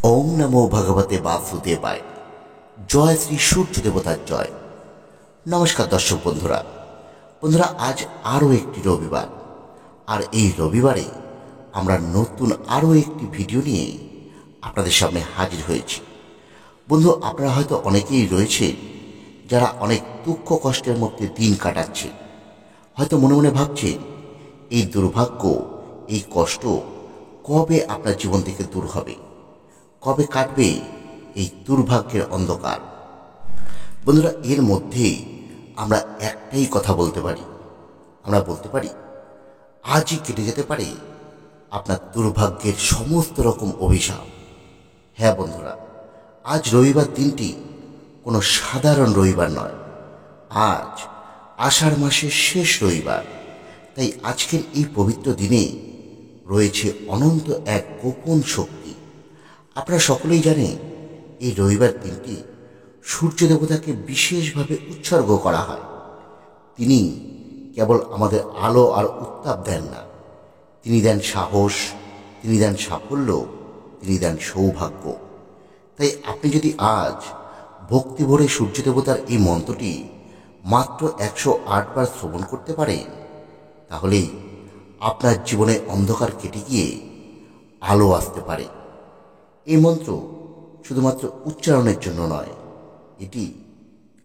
ओम नमो भगवते वासुदेवाय। जय श्री सूर्य देवतार जय। नमस्कार दर्शक बंधुरा आज आरो एकटी रविवार और এই রবিবারে আমরা নতুন আরো একটি ভিডিও নিয়ে আপনাদের সামনে হাজির হয়েছি। বন্ধু, আপনারা হয়তো অনেকেই রয়েছে যারা অনেক দুঃখ কষ্টের মধ্যে দিন কাটাচ্ছে। হয়তো মনে মনে ভাবছে এই দুর্ভাগ্য, এই কষ্ট কবে আপনার জীবন থেকে দূর হবে, কবে কাটবে এই দুর্ভাগ্যের অন্ধকার। বন্ধুরা, এর মধ্যে আমরা একটাই কথা বলতে পারি, আমরা বলতে পারি আজই কেটে যেতে পারে আপনার দুর্ভাগ্যের সমস্ত রকম অভিশাপ। হ্যাঁ বন্ধুরা, আজ রবিবার দিনটি কোনো সাধারণ রবিবার নয়, আজ আষাঢ় মাসের শেষ রবিবার। তাই আজকের এই পবিত্র দিনে রয়েছে অনন্ত এক গোপন শক্তি। আপনারা সকলেই জানেন এই রবিবার দিনটি সূর্য দেবতাকে বিশেষভাবে উৎসর্গ করা হয়। তিনি কেবল আমাদের আলো আর উত্তাপ দেন না, তিনি দেন সাহস, তিনি দেন সাফল্য, তিনি দেন সৌভাগ্য। তাই আপনি যদি আজ ভক্তি ভরে সূর্য দেবতার এই মন্ত্রটি মাত্র 108 বার শ্রবণ করতে পারেন, তাহলে আপনার জীবনে অন্ধকার কেটে গিয়ে আলো আসতে পারে। এই মন্ত্র শুধুমাত্র উচ্চারণের জন্য নয়, এটি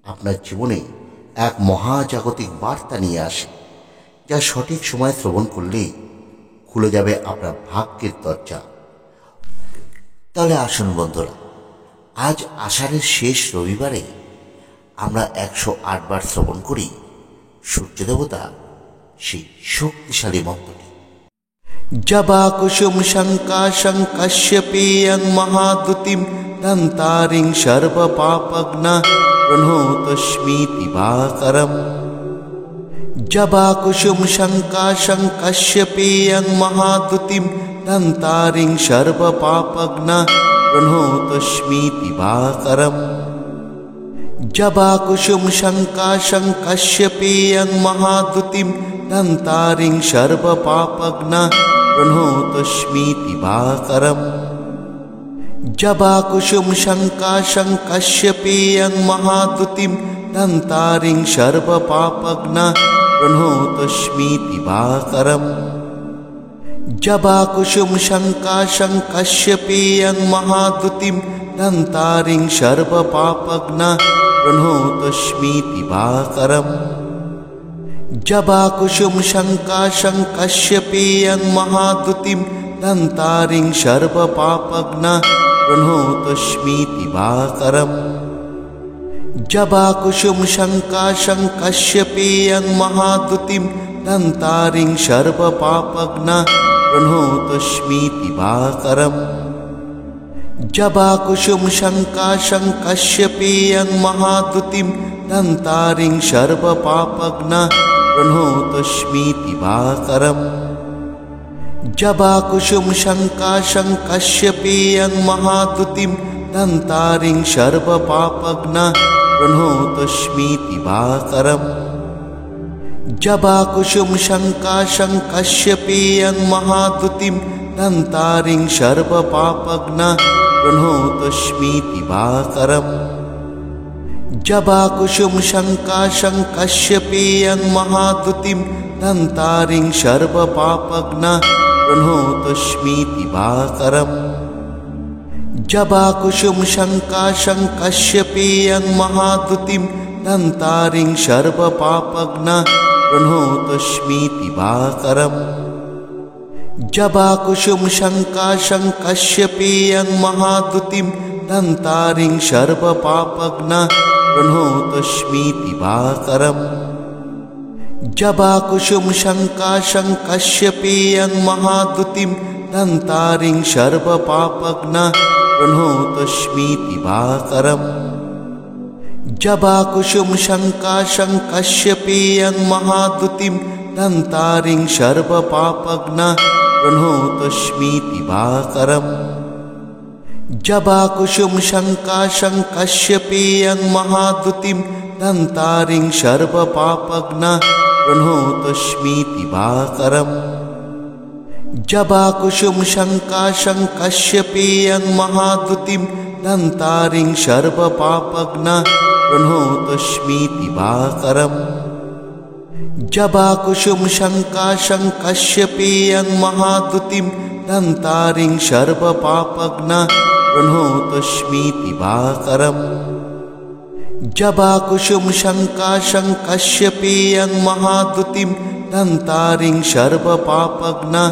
আপনার জীবনে এক মহাজাগতিক বার্তা নিয়ে আসে, যা সঠিক সময় শ্রবণ করলেই খুলে যাবে আপনার ভাগ্যের দরজা। তাহলে আসুন বন্ধুরা, আজ আষাঢ়ের শেষ রবিবারে আমরা 108 বার শ্রবণ করি সূর্য দেবতা সেই শক্তিশালী মন্ত্রটি। जबा कुसुम शंकाशं कश्यपेयं महादुतिं दन्तारिं सर्व पापग्ना प्रणोतस्मि दिवाकरम्। जबा कुसुम शंकाशं कश्यपेयं महादुतिं दन्तारिं सर्व पापग्ना प्रणोतस्मि दिवाकरम्। जबा कुसुम शंकाशं कश्यपेयं महादुतिं दन्तारिं सर्व पापग्ना प्रणोतस्मि दिवाकरम्। जबा कुसुम शंकाशं कश्यपेयं महादुतिं दन्तारिं सर्व पापग्ना प्रणोतस्मि दिवाकरम्। जबा कुसुम शंकाशं कश्यपेयं महादुतिं दन्तारिं सर्व पापग्ना प्रणोतस्मि दिवाकरम्। जबा कुसुम शंकाशं कश्यपेयं महादुतिं दन्तारिं सर्व पापग्ना प्रणोतस्मि दिवाकरम्। जबा कुसुम शंकाशं कश्यपेयं महादुतिं दन्तारिं सर्व पापग्ना प्रणोतस्मि दिवाकरम्। जबा कुसुम शंकाशं कश्यपेयं महादुतिं दन्तारिं सर्व पापग्ना प्रणोतस्मि दिवाकरम्। जबा कुसुम शंकाशं कश्यपेयं महादुतिं दन्तारिं सर्व पापग्ना प्रणोतस्मि दिवाकरम्। जबा कुसुम शंकाशं कश्यपेयं महादुतिं दन्तारिं सर्व पापग्ना प्रणोतस्मि दिवाकरम्। जबा कुसुम शंकाशं कश्यपेयं महादुतिं दन्तारिं सर्व पापग्ना प्रणोतस्मि दिवाकरम्। जबा कुसुम शंकाशं कश्यपेयं महादुतिं दन्तारिं सर्व पापग्ना प्रणोतस्मि दिवाकरम्। जबा कुसुम शंकाशं कश्यपेयं महादुतिं दन्तारिं सर्व पापग्ना प्रणोतस्मि दिवाकरम्। जबा कुसुम शंकाशं कश्यपेयं महादुतिं दन्तारिं सर्व पापग्ना प्रणोतस्मि दिवाकरम्। जबा कुसुम शंकाशं कश्यपेयं महादुतिं दन्तारिं सर्व पापग्ना प्रणोतस्मि दिवाकरम्। जबा कुसुम शंकाशं कश्यपेयं महादुतिं दन्तारिं सर्व पापग्ना प्रणोतस्मि दिवाकरम्। जबाकुसुम शङ्काशं कश्यपेयं महाद्युतिं दन्तारिं सर्वपापघ्ना प्रणोतस्मि दिवाकरम् जबाकुसुम शङ्काशं कश्यपेयं महाद्युतिं दन्तारिं सर्वपापघ्ना प्रणोतस्मि दिवाकरम् जबाकुसुम शङ्काशं कश्यपेयं महाद्युतिं दन्तारिं सर्वपापघ्ना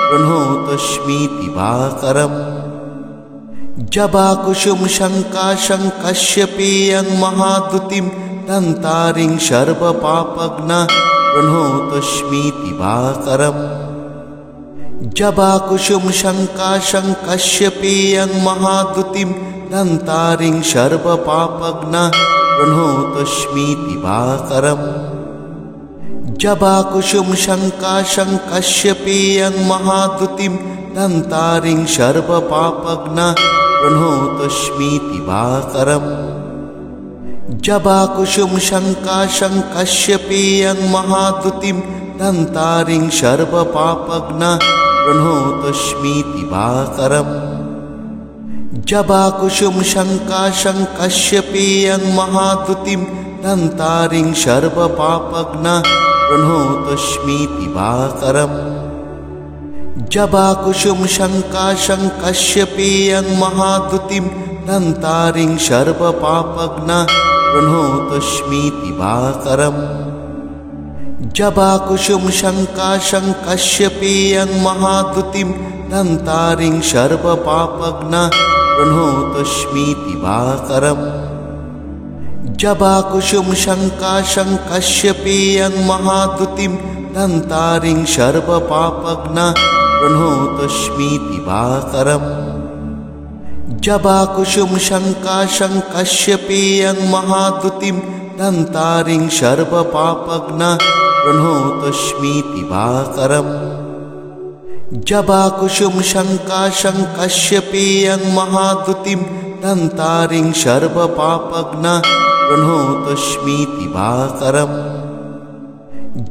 प्रणोतस्मि दिवाकरम् जबाकुसुम शङ्काशं कश्यपेयं महाद्युतिं दन्तारिं सर्वपापघ्ना प्रणोतस्मि दिवाकरम् जबाकुसुम शङ्काशं कश्यपेयं महाद्युतिं दन्तारिं सर्वपापघ्ना प्रणोतस्मि दिवाकरम् जबाकुसुम शङ्काशं कश्यपेयं महाद्युतिं दन्तारिं सर्वपापघ्ना प्रणोतस्मि दिवाकरम् जबाकुसुम शङ्काशं कश्यपेयं महाद्युतिं दन्तारिं सर्वपापघ्ना प्रणोतस्मि दिवाकरम् जबाकुसुम शङ्काशं कश्यपेयं महाद्युतिं दन्तारिं सर्वपापघ्ना प्रणोतस्मि दिवाकरम् जबाकुसुम शङ्काशं कश्यपेयं महाद्युतिं दन्तारिं सर्वपापघ्ना प्रणोतस्मि दिवाकरम् जबाकुसुम शङ्काशं कश्यपेयं महाद्युतिं दन्तारिं सर्वपापघ्ना प्रणोतस्मि दिवाकरम् जबाकुसुम शङ्काशं कश्यपेयं महाद्युतिं दन्तारिं सर्वपापघ्ना प्रणोतस्मि दिवाकरम् जबाकुसुम शङ्काशं कश्यपेयं महाद्युतिं दन्तारिं सर्वपापघ्ना प्रणोतस्मि दिवाकरम् जबाकुसुम शङ्काशं कश्यपेयं महाद्युतिं दन्तारिं सर्वपापघ्ना प्रणोतस्मि दिवाकरम्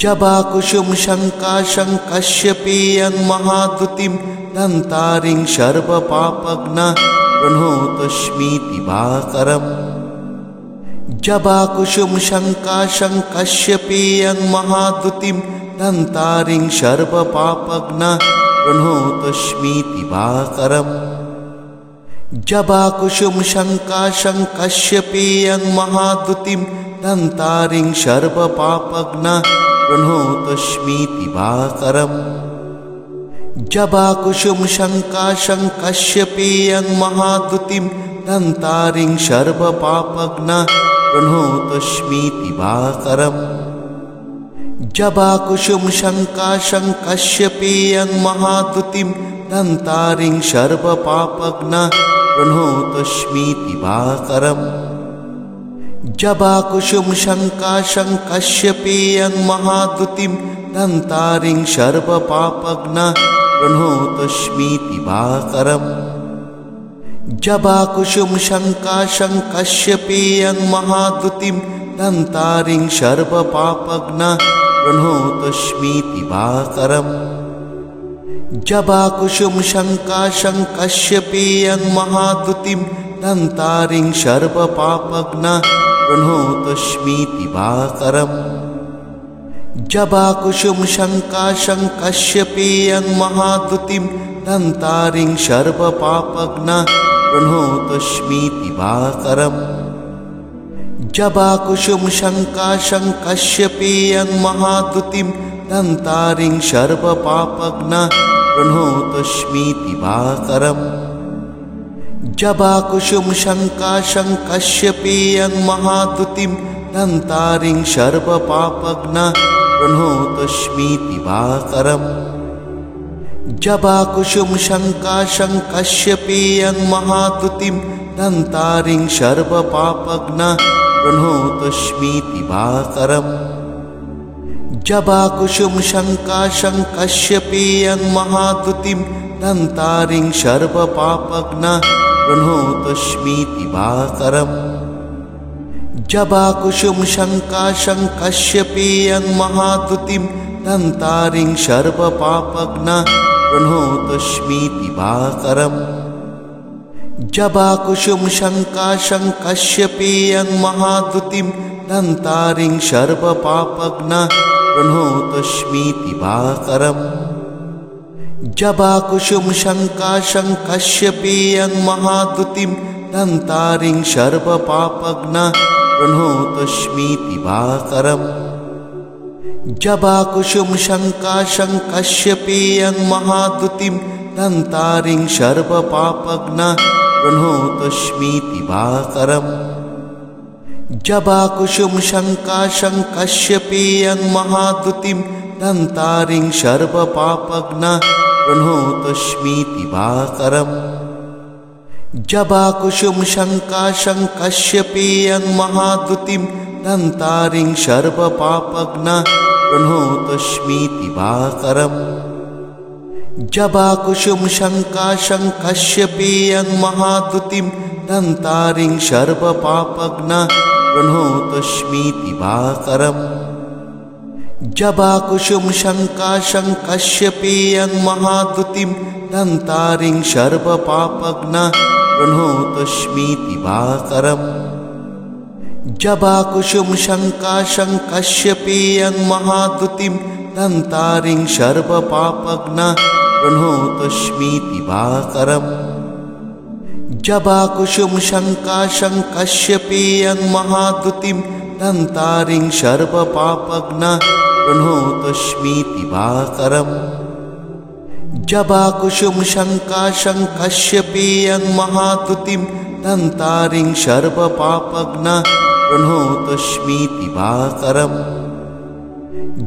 जबाकुसुम शङ्काशं कश्यपेयं महाद्युतिं दन्तारिं सर्वपापघ्ना प्रणोतस्मि दिवाकरम् जबाकुसुम शङ्काशं कश्यपेयं महाद्युतिं दन्तारिं सर्वपापघ्ना प्रणोतस्मि दिवाकरम् जबाकुसुम शङ्काशं कश्यपेयं महाद्युतिं दन्तारिं सर्वपापघ्ना प्रणोतस्मि दिवाकरम् जबाकुसुम शङ्काशं कश्यपेयं महाद्युतिं दन्तारिं सर्वपापघ्ना प्रणोतस्मि दिवाकरम् जबाकुसुम शङ्काशं कश्यपेयं महाद्युतिं दन्तारिं सर्वपापघ्ना प्रणोतस्मि दिवाकरम् जबाकुसुम शङ्काशं कश्यपेयं महाद्युतिं दन्तारिं सर्वपापघ्ना प्रणोतस्मि दिवाकरम् जबाकुसुम शङ्काशं कश्यपेयं महाद्युतिं दन्तारिं सर्वपापघ्ना प्रणोतस्मि दिवाकरम् जबाकुसुम शङ्काशं कश्यपेयं महाद्युतिं दन्तारिं सर्वपापघ्ना प्रणोतस्मि दिवाकरम् जबाकुसुम शङ्काशं कश्यपेयं महाद्युतिं दन्तारिं सर्वपापघ्ना प्रणोतस्मि दिवाकरम् जबाकुसुम शङ्काशं कश्यपेयं महाद्युतिं दन्तारिं सर्वपापघ्ना प्रणोतस्मि दिवाकरम् जबाकुसुम शङ्काशं कश्यपेयं महाद्युतिं दन्तारिं सर्वपापघ्ना प्रणोतस्मि दिवाकरम् जबाकुसुम शङ्काशं कश्यपेयं महाद्युतिं दन्तारिं सर्वपापघ्ना प्रणोतस्मि दिवाकरम् जबाकुसुम शङ्काशं कश्यपेयं महाद्युतिं दन्तारिं सर्वपापघ्ना प्रणोतस्मि दिवाकरम् जबाकुसुम शङ्काशं कश्यपेयं महाद्युतिं दन्तारिं सर्वपापघ्ना प्रणोतस्मि दिवाकरम् जबाकुसुम शङ्काशं कश्यपेयं महाद्युतिं दन्तारिं सर्वपापघ्नः प्रणोतस्मि दिवाकरम् जबाकुसुम शङ्काशं कश्यपेयं महाद्युतिं दन्तारिं सर्वपापघ्नः प्रणोतस्मि दिवाकरम् जबाकुसुम शङ्काशं कश्यपेयं महाद्युतिं दन्तारिं सर्वपापघ्नः प्रणोतस्मि दिवाकरम् जबाकुसुम शङ्काशं कश्यपेयं महाद्युतिं दन्तारिं सर्वपापघ्नः प्रणोतस्मि दिवाकरम् जबाकुसुम शङ्काशं कश्यपेयं महाद्युतिं दन्तारिं सर्वपापघ्नः प्रणोतस्मि दिवाकरम् जबाकुसुम शङ्काशं कश्यपेयं महाद्युतिं दन्तारिं सर्वपापघ्नः प्रणोतस्मि दिवाकरम् जबाकुसुम शङ्काशं कश्यपेयं महाद्युतिं दन्तारिं सर्वपापघ्नः प्रणोतस्मि दिवाकरम् जबाकुसुम शङ्काशं कश्यपेयं महाद्युतिं दन्तारिं सर्वपापघ्नः प्रणोतस्मि दिवाकरम् जबाकुसुम शङ्काशं कश्यपेयं महाद्युतिं दन्तारिं सर्वपापघ्नः प्रणोतस्मि दिवाकरम् जबाकुसुम शङ्काशं कश्यपेयं महाद्युतिं दन्तारिं सर्वपापघ्नः प्रणोतस्मि दिवाकरम्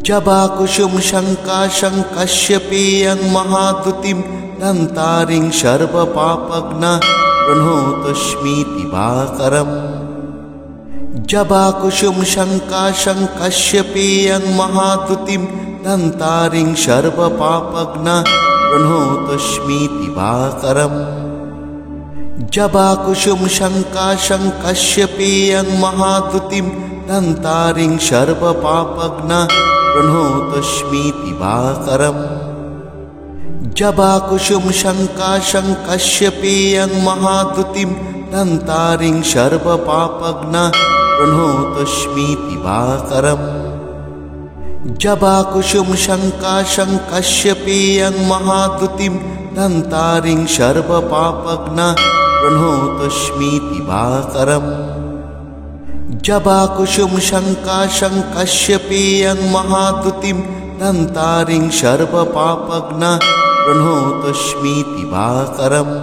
जबाकुसुम शङ्काशं कश्यपेयं महाद्युतिं दन्तारिं सर्वपापघ्नः प्रणोतस्मि दिवाकरम् जबाकुसुम शङ्काशं कश्यपेयं महाद्युतिं दन्तारिं सर्वपापघ्नः प्रणोतस्मि दिवाकरम् जबाकुसुम शङ्काशं कश्यपेयं महाद्युतिं दन्तारिं सर्वपापघ्नः प्रणोतस्मि दिवाकरम् जबाकुसुम शङ्काशं कश्यपेयं महाद्युतिं दन्तारिं सर्वपापघ्नः प्रणोतस्मि दिवाकरम् जबाकुसुम शङ्काशं कश्यपेयं महाद्युतिं दन्तारिं सर्वपापघ्नः प्रणोतस्मि दिवाकरम् जबाकुसुम शङ्काशं कश्यपेयं महाद्युतिं दन्तारिं सर्वपापघ्नः प्रणोतस्मि दिवाकरम्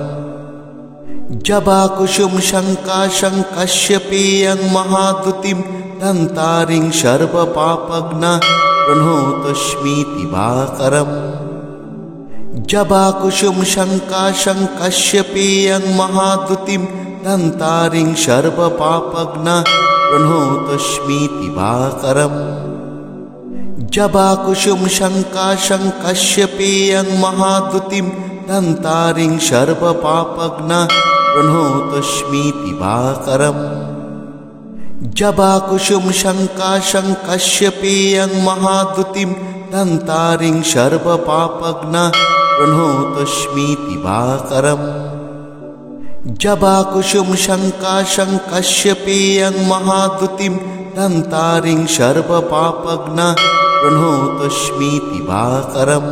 जबाकुसुम शङ्काशं कश्यपेयं महाद्युतिं दन्तारिं सर्वपापघ्नः प्रणोतस्मि दिवाकरम् जबाकुसुम शङ्काशं कश्यपेयं महाद्युतिं दन्तारिं सर्वपापघ्नः प्रणोतस्मि दिवाकरम् जबाकुसुम शङ्काशं कश्यपेयं महाद्युतिं दन्तारिं सर्वपापघ्नः प्रणोतस्मि दिवाकरम् जबाकुसुम शङ्काशं कश्यपेयं महाद्युतिं दन्तारिं सर्वपापघ्नः प्रणोतस्मि दिवाकरम् जबाकुसुम शङ्काशं कश्यपेयं महाद्युतिं दन्तारिं सर्वपापघ्नः प्रणोतस्मि दिवाकरम्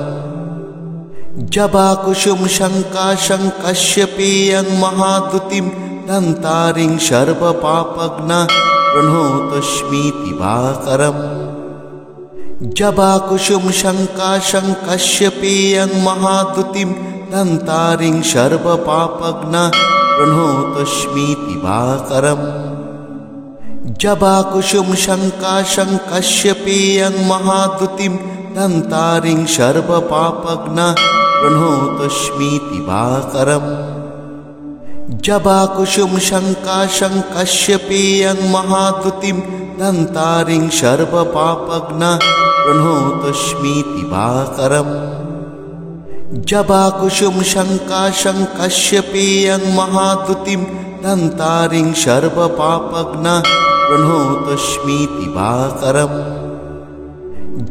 जबाकुसुम शङ्काशं कश्यपेयं महाद्युतिं दन्तारिं सर्वपापघ्नः प्रणोतस्मि दिवाकरम् जबाकुसुम शङ्काशं कश्यपेयं महाद्युतिं दन्तारिं सर्वपापघ्नः प्रणोतस्मि दिवाकरम् जबाकुसुम शङ्काशं कश्यपेयं महाद्युतिं दन्तारिं सर्वपापघ्नः प्रणोतस्मि दिवाकरम् जबाकुसुम शङ्काशं कश्यपेयं महाद्युतिं दन्तारिं सर्वपापघ्नः प्रणोतस्मि दिवाकरम् जबाकुसुम शङ्काशं कश्यपेयं महाद्युतिं दन्तारिं सर्वपापघ्नः प्रणोतस्मि दिवाकरम्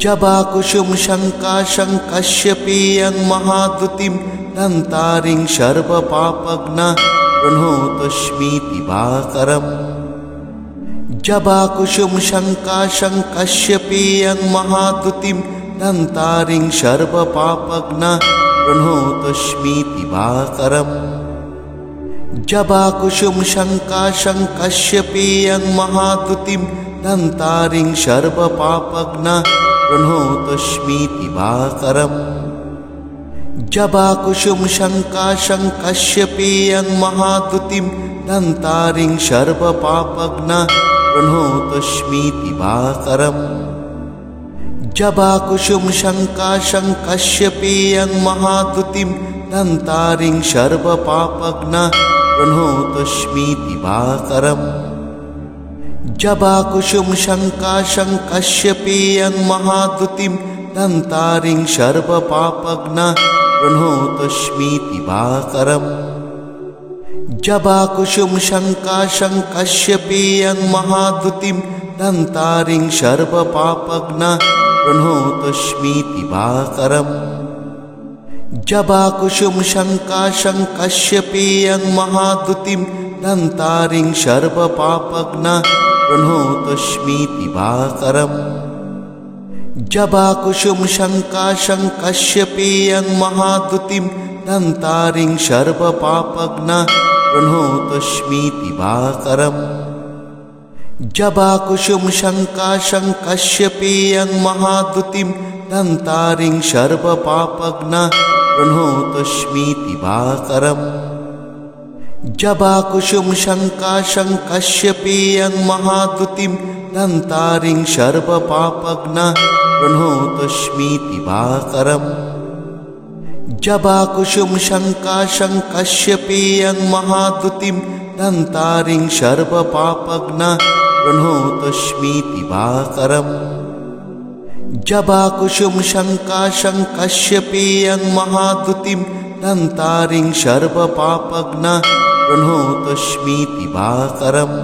जबाकुसुम शङ्काशं कश्यपीयं महाद्युतिं दन्तारिं सर्वपापघ्नः प्रणतोऽस्मि दिवाकरम् जबाकुसुम शङ्काशं कश्यपीयं महाद्युतिं दन्तारिं सर्वपापघ्नः प्रणतोऽस्मि दिवाकरम् जबाकुसुम शङ्काशं कश्यपीयं महाद्युतिं दन्तारिं सर्वपापघ्नः प्रणतोऽस्मि दिवाकरम् जबाकुसुम शङ्काशं कश्यपीयं महाद्युतिं दन्तारिं सर्वपापघ्नः प्रणतोऽस्मि दिवाकरम् जबाकुसुम शङ्काशं कश्यपीयं महाद्युतिं दन्तारिं सर्वपापघ्नः प्रणतोऽस्मि दिवाकरम् जबाकुसुम शङ्काशं कश्यपीयं महाद्युतिं दन्तारिं सर्वपापघ्नः प्रणतोऽस्मि दिवाकरम् जबाकुसुम शङ्काशं कश्यपीयं महाद्युतिं दन्तारिं सर्वपापघ्नः प्रणतोऽस्मि दिवाकरम् जबाकुसुम शङ्काशं कश्यपीयं महाद्युतिं दन्तारिं सर्वपापघ्नः प्रणतोऽस्मि दिवाकरम् जबाकुसुम शङ्काशं कश्यपीयं महाद्युतिं दन्तारिं सर्वपापघ्नः प्रणतोऽस्मि दिवाकरम् जबाकुसुम शङ्काशं कश्यपीयं महाद्युतिं दन्तारिं सर्वपापघ्नः प्रणतोऽस्मि दिवाकरम् जबाकुसुम शङ्काशं कश्यपीयं महाद्युतिं दन्तारिं सर्वपापघ्नः प्रणतोऽस्मि दिवाकरम् जबाकुसुम शङ्काशं कश्यपीयं महाद्युतिं दन्तारिं सर्वपापघ्नः प्रणतोऽस्मि दिवाकरम् जबाकुसुम शङ्काशं कश्यपीयं महाद्युतिं दन्तारिं सर्वपापघ्नः प्रणतोऽस्मि दिवाकरम्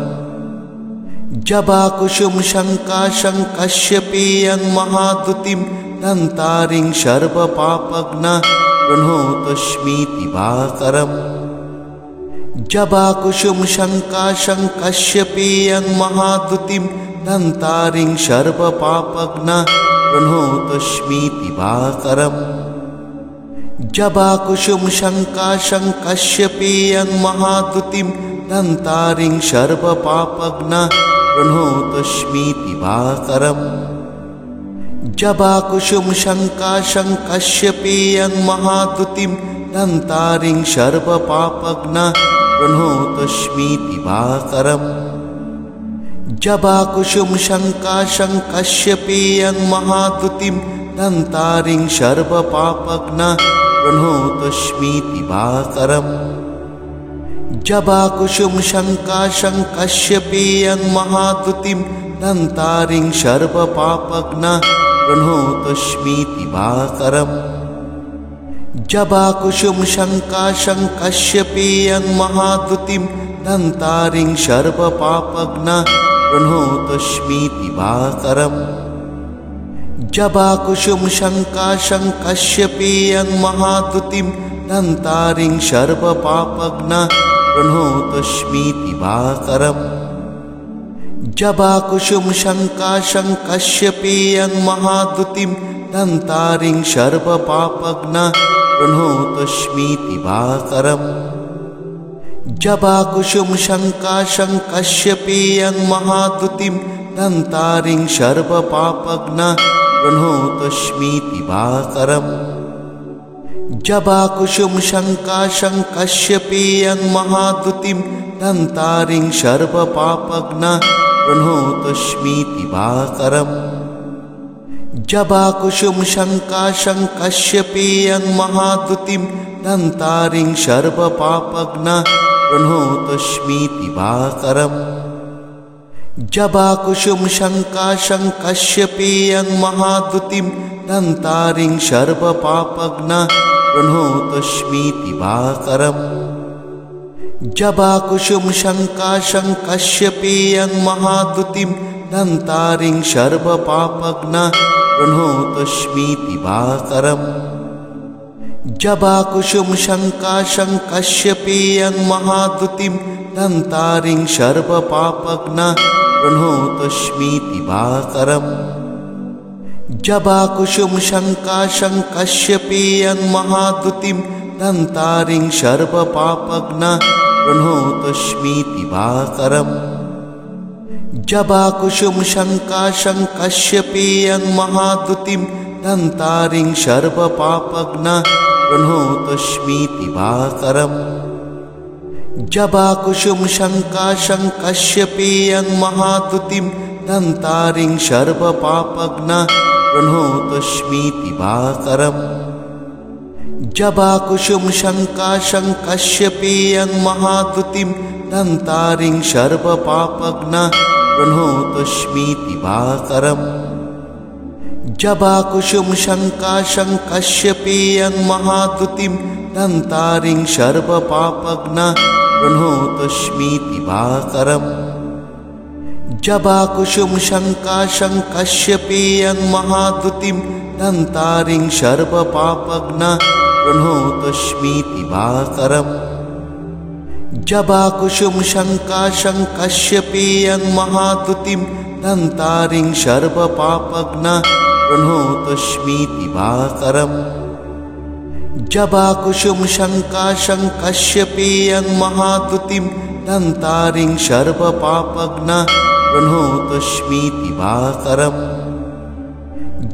जबाकुसुम शङ्काशं कश्यपीयं महाद्युतिं दन्तारिं सर्वपापघ्नः प्रणतोऽस्मि दिवाकरम् जबाकुसुम शङ्काशं कश्यपीयं महाद्युतिं दन्तारिं सर्वपापघ्नः प्रणतोऽस्मि दिवाकरम् जबाकुसुम शङ्काशं कश्यपीयं महाद्युतिं दन्तारिं सर्वपापघ्नः प्रणतोऽस्मि दिवाकरम् जबाकुसुम शङ्काशं कश्यपीयं महाद्युतिं दन्तारिं सर्वपापघ्नः प्रणतोऽस्मि दिवाकरम् जबाकुसुम शङ्काशं कश्यपीयं महाद्युतिं दन्तारिं सर्वपापघ्नः प्रणतोऽस्मि दिवाकरम् जबाकुसुम शङ्काशं कश्यपीयं महाद्युतिं दन्तारिं सर्वपापघ्नः प्रणतोऽस्मि दिवाकरम् जबाकुसुम शङ्काशं कश्यपीयं महाद्युतिं दन्तारिं सर्वपापघ्नः प्रणतोऽस्मि दिवाकरम् जबाकुसुम शङ्काशं कश्यपीयं महाद्युतिं दन्तारिं सर्वपापघ्नः प्रणतोऽस्मि दिवाकरम् जबाकुसुम शङ्काशं कश्यपीयं महाद्युतिं दन्तारिं सर्वपापघ्नः प्रणतोऽस्मि दिवाकरम् जबाकुसुम शङ्काशं कश्यपीयं महाद्युतिं दन्तारिं सर्वपापघ्नः प्रणतोऽस्मि दिवाकरम् जबाकुसुम शङ्काशं कश्यपीयं महाद्युतिं दन्तारिं सर्वपापघ्नः प्रणतोऽस्मि दिवाकरम् जबाकुसुम शङ्काशं कश्यपीयं महाद्युतिं दन्तारिं सर्वपापघ्नः प्रणतोऽस्मि दिवाकरम् जबाकुसुम शङ्काशं कश्यपीयं महाद्युतिं दन्तारिं सर्वपापघ्नः प्रणतोऽस्मि दिवाकरम् जबाकुसुम शङ्काशं कश्यपीयं महाद्युतिं दन्तारिं सर्वपापघ्नः प्रणोतस्मि दिवाकरम् जबाकुसुम शङ्काशं कश्यपेयं महाद्युतिं दन्तारिं सर्वपापघ्ना प्रणोतस्मि दिवाकरम् जबाकुसुम शङ्काशं कश्यपेयं महाद्युतिं दन्तारिं सर्वपापघ्ना प्रणोतस्मि दिवाकरम् जबाकुसुम शङ्काशं कश्यपेयं महाद्युतिं दन्तारिं सर्वपापघ्ना प्रणोतस्मि दिवाकरम् जबाकुसुम शङ्काशं कश्यपेयं महाद्युतिं दन्तारिं सर्वपापघ्ना प्रणोतस्मि दिवाकरम् जबाकुसुम शङ्काशं कश्यपेयं महाद्युतिं दन्तारिं सर्वपापघ्ना प्रणोतस्मि दिवाकरम् जबाकुसुम शङ्काशं कश्यपेयं महाद्युतिं दन्तारिं सर्वपापघ्ना प्रणोतस्मि दिवाकरम् जबाकुसुम शङ्काशं कश्यपेयं महाद्युतिं दन्तारिं सर्वपापघ्ना प्रणोतस्मि दिवाकरम् जबाकुसुम शङ्काशं कश्यपेयं महाद्युतिं दन्तारिं सर्वपापघ्ना प्रणोतस्मि दिवाकरम् जबाकुसुम शङ्काशं कश्यपेयं महाद्युतिं दन्तारिं सर्वपापघ्ना प्रणोतस्मि दिवाकरम्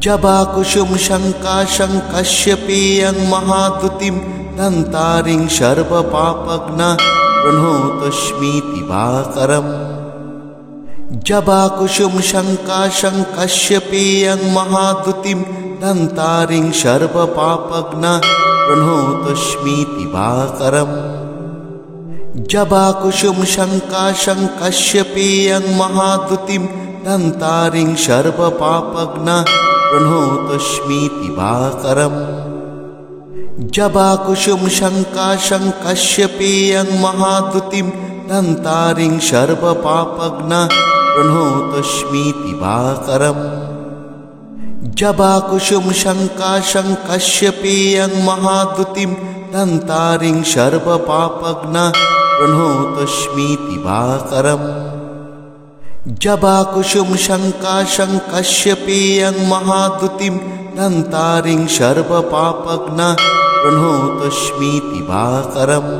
जबाकुसुम शङ्काशं कश्यपेयं महाद्युतिं दन्तारिं सर्वपापघ्ना प्रणोतस्मि दिवाकरम् जबाकुसुम शङ्काशं कश्यपेयं महाद्युतिं दन्तारिं सर्वपापघ्ना प्रणोतस्मि दिवाकरम् जबाकुसुम शङ्काशं कश्यपेयं महाद्युतिं दन्तारिं सर्वपापघ्ना प्रणोतस्मि दिवाकरम् जबाकुसुम शङ्काशं कश्यपेयं महाद्युतिं दन्तारिं सर्वपापघ्ना प्रणोतस्मि दिवाकरम् जबाकुसुम शङ्काशं कश्यपेयं महाद्युतिं दन्तारिं सर्वपापघ्ना प्रणोतस्मि दिवाकरम् जबाकुसुम शङ्काशं कश्यपेयं महाद्युतिं दन्तारिं सर्वपापघ्ना प्रणोतस्मि दिवाकरम्